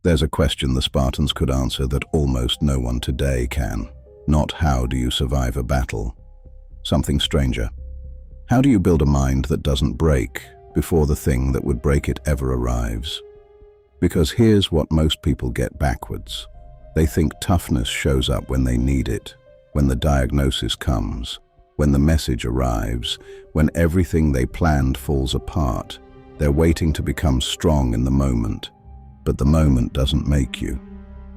There's a question the Spartans could answer that almost no one today can. Not how do you survive a battle. Something stranger. How do you build a mind that doesn't break before the thing that would break it ever arrives? Because here's what most people get backwards. They think toughness shows up when they need it, when the diagnosis comes, when the message arrives, when everything they planned falls apart. They're waiting to become strong in the moment. But the moment doesn't make you.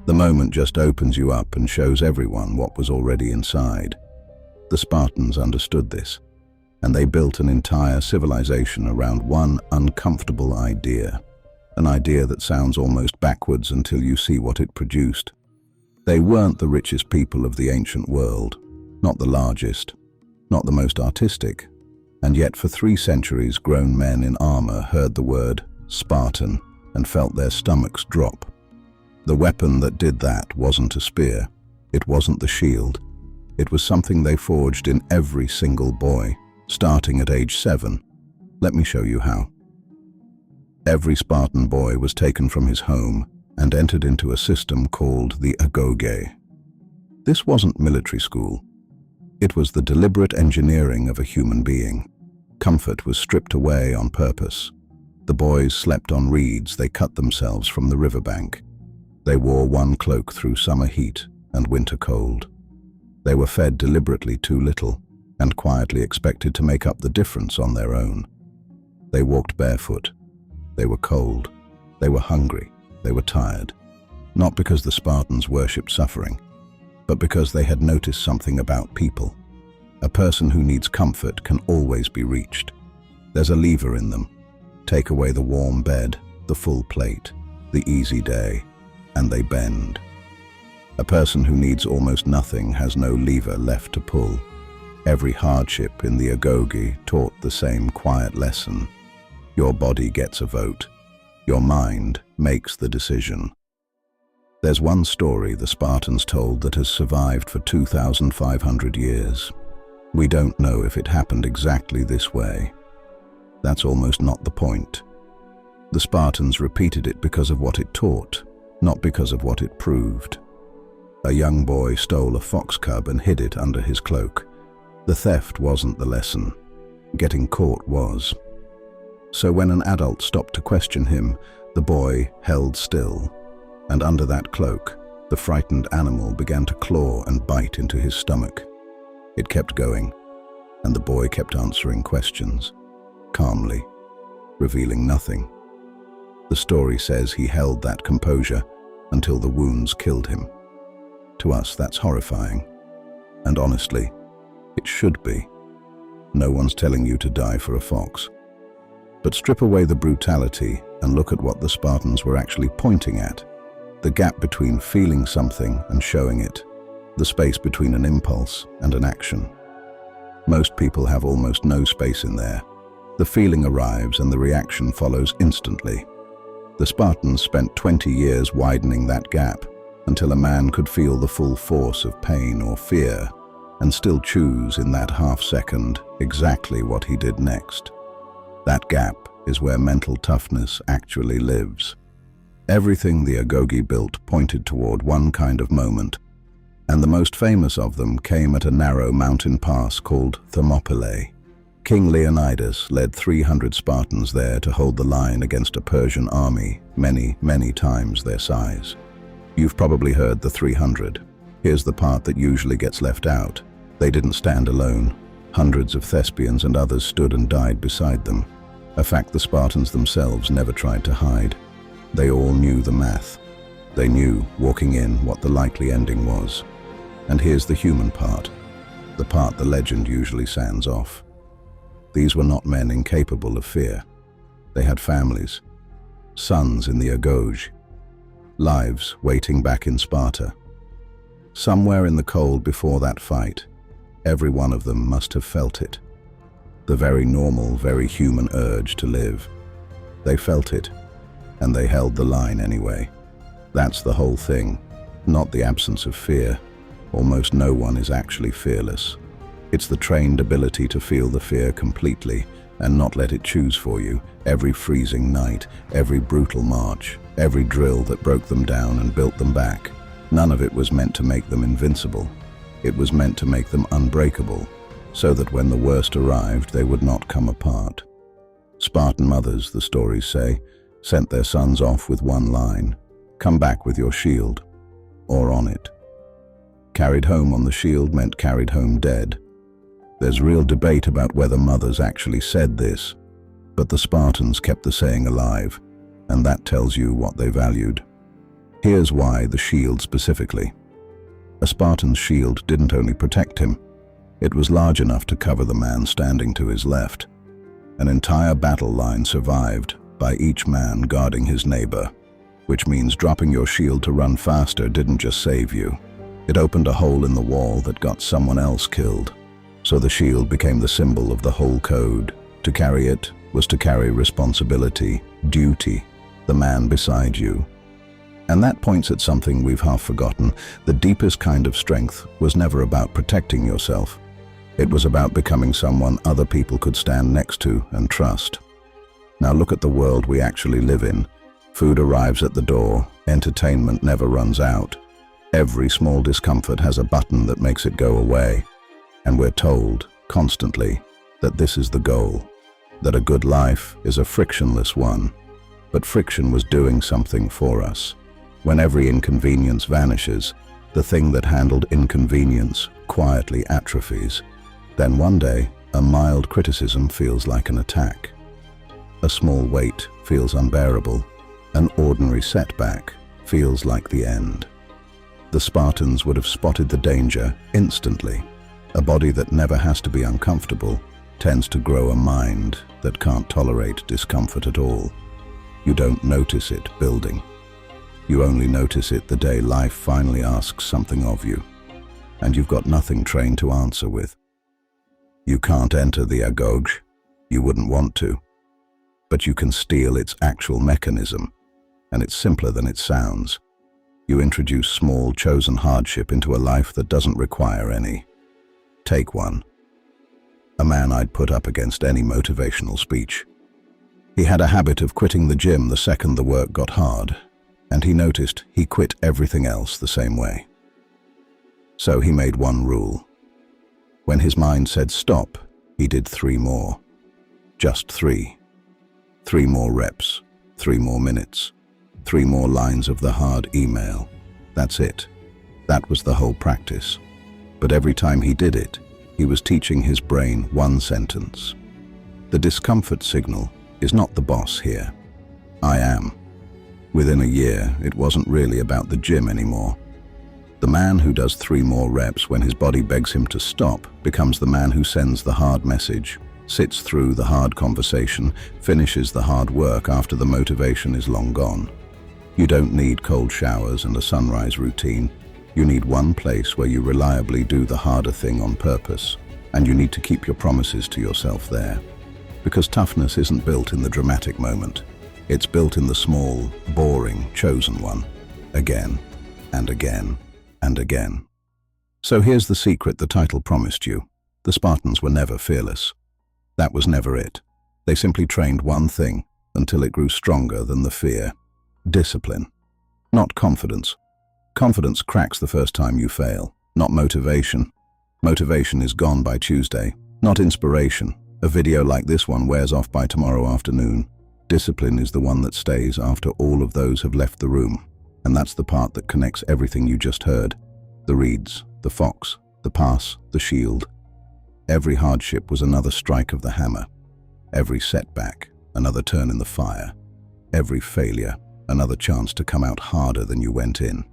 The moment just opens you up and shows everyone what was already inside. The Spartans understood this, and they built an entire civilization around one uncomfortable idea, an idea that sounds almost backwards until you see what it produced. They weren't the richest people of the ancient world, not the largest, not the most artistic, and yet for 3 centuries grown men in armor heard the word Spartan and felt their stomachs drop. The weapon that did that wasn't a spear, it wasn't the shield, it was something they forged in every single boy, starting at age 7. Let me show you how. Every Spartan boy was taken from his home and entered into a system called the Agoge. This wasn't military school. It was the deliberate engineering of a human being. Comfort was stripped away on purpose. The boys slept on reeds they cut themselves from the riverbank. They wore one cloak through summer heat and winter cold. They were fed deliberately too little and quietly expected to make up the difference on their own. They walked barefoot. They were cold. They were hungry. They were tired. Not because the Spartans worshipped suffering, but because they had noticed something about people. A person who needs comfort can always be reached. There's a lever in them. Take away the warm bed, the full plate, the easy day, and they bend. A person who needs almost nothing has no lever left to pull. Every hardship in the Agoge taught the same quiet lesson. Your body gets a vote. Your mind makes the decision. There's one story the Spartans told that has survived for 2,500 years. We don't know if it happened exactly this way. That's almost not the point. The Spartans repeated it because of what it taught, not because of what it proved. A young boy stole a fox cub and hid it under his cloak. The theft wasn't the lesson. Getting caught was. So when an adult stopped to question him, the boy held still, and under that cloak, the frightened animal began to claw and bite into his stomach. It kept going, and the boy kept answering questions, calmly, revealing nothing. The story says he held that composure until the wounds killed him. To us, that's horrifying. And honestly, it should be. No one's telling you to die for a fox. But strip away the brutality and look at what the Spartans were actually pointing at. The gap between feeling something and showing it. The space between an impulse and an action. Most people have almost no space in there. The feeling arrives and the reaction follows instantly. The Spartans spent 20 years widening that gap until a man could feel the full force of pain or fear and still choose in that half-second exactly what he did next. That gap is where mental toughness actually lives. Everything the Agoge built pointed toward one kind of moment, and the most famous of them came at a narrow mountain pass called Thermopylae. King Leonidas led 300 Spartans there to hold the line against a Persian army many, many times their size. You've probably heard the 300. Here's the part that usually gets left out. They didn't stand alone. Hundreds of Thespians and others stood and died beside them, a fact the Spartans themselves never tried to hide. They all knew the math. They knew, walking in, what the likely ending was. And here's the human part, the part the legend usually sands off. These were not men incapable of fear. They had families, sons in the Agoge, lives waiting back in Sparta. Somewhere in the cold before that fight, every one of them must have felt it. The very normal, very human urge to live. They felt it, and they held the line anyway. That's the whole thing, not the absence of fear. Almost no one is actually fearless. It's the trained ability to feel the fear completely and not let it choose for you every freezing night, every brutal march. Every drill that broke them down and built them back, none of it was meant to make them invincible. It was meant to make them unbreakable, so that when the worst arrived, they would not come apart. Spartan mothers, the stories say, sent their sons off with one line: "Come back with your shield," or on it. Carried home on the shield meant carried home dead. There's real debate about whether mothers actually said this, but the Spartans kept the saying alive, and that tells you what they valued. Here's why the shield specifically. A Spartan's shield didn't only protect him, it was large enough to cover the man standing to his left. An entire battle line survived by each man guarding his neighbor, which means dropping your shield to run faster didn't just save you. It opened a hole in the wall that got someone else killed. So the shield became the symbol of the whole code. To carry it was to carry responsibility, duty, the man beside you. And that points at something we've half forgotten. The deepest kind of strength was never about protecting yourself. It was about becoming someone other people could stand next to and trust. Now look at the world we actually live in. Food arrives at the door, entertainment never runs out. Every small discomfort has a button that makes it go away. And we're told, constantly, that this is the goal, that a good life is a frictionless one. But friction was doing something for us. When every inconvenience vanishes, the thing that handled inconvenience quietly atrophies. Then one day, a mild criticism feels like an attack. A small weight feels unbearable. An ordinary setback feels like the end. The Spartans would have spotted the danger instantly. A body that never has to be uncomfortable tends to grow a mind that can't tolerate discomfort at all. You don't notice it building. You only notice it the day life finally asks something of you, and you've got nothing trained to answer with. You can't enter the Agoge. You wouldn't want to. But you can steal its actual mechanism, and it's simpler than it sounds. You introduce small, chosen hardship into a life that doesn't require any. Take one. A man I'd put up against any motivational speech. He had a habit of quitting the gym the second the work got hard, and he noticed he quit everything else the same way. So he made one rule. When his mind said stop, he did 3 more. Just 3. 3 more reps, 3 more minutes, 3 more lines of the hard email. That's it. That was the whole practice. But every time he did it, he was teaching his brain one sentence. The discomfort signal is not the boss here. I am. Within a year, it wasn't really about the gym anymore. The man who does 3 more reps when his body begs him to stop becomes the man who sends the hard message, sits through the hard conversation, finishes the hard work after the motivation is long gone. You don't need cold showers and a sunrise routine. You need one place where you reliably do the harder thing on purpose, and you need to keep your promises to yourself there. Because toughness isn't built in the dramatic moment. It's built in the small, boring, chosen one, again and again and again. So here's the secret the title promised you. The Spartans were never fearless. That was never it. They simply trained one thing until it grew stronger than the fear. Discipline, not confidence. Confidence cracks the first time you fail, not motivation. Motivation is gone by Tuesday, not inspiration. A video like this one wears off by tomorrow afternoon. Discipline is the one that stays after all of those have left the room. And that's the part that connects everything you just heard. The reeds, the fox, the pass, the shield. Every hardship was another strike of the hammer. Every setback, another turn in the fire. Every failure, another chance to come out harder than you went in.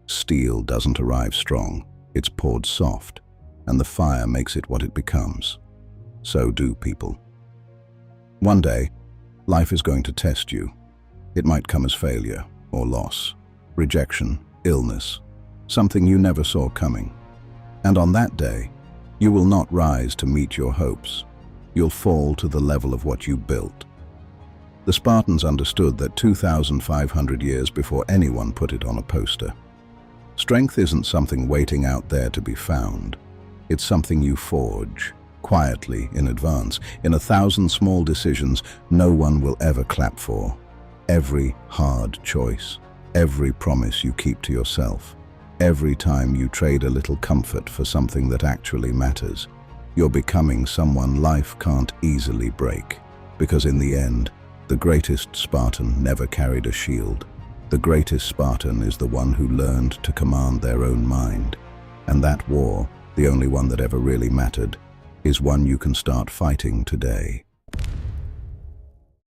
Steel doesn't arrive strong, it's poured soft, and the fire makes it what it becomes. So do people. One day, life is going to test you. It might come as failure or loss, rejection, illness, something you never saw coming. And on that day, you will not rise to meet your hopes. You'll fall to the level of what you built. The Spartans understood that 2,500 years before anyone put it on a poster. Strength isn't something waiting out there to be found. It's something you forge, quietly in advance, in 1,000 small decisions no one will ever clap for. Every hard choice, every promise you keep to yourself, every time you trade a little comfort for something that actually matters, you're becoming someone life can't easily break. Because in the end, the greatest Spartan never carried a shield. The greatest Spartan is the one who learned to command their own mind. And that war, the only one that ever really mattered, is one you can start fighting today.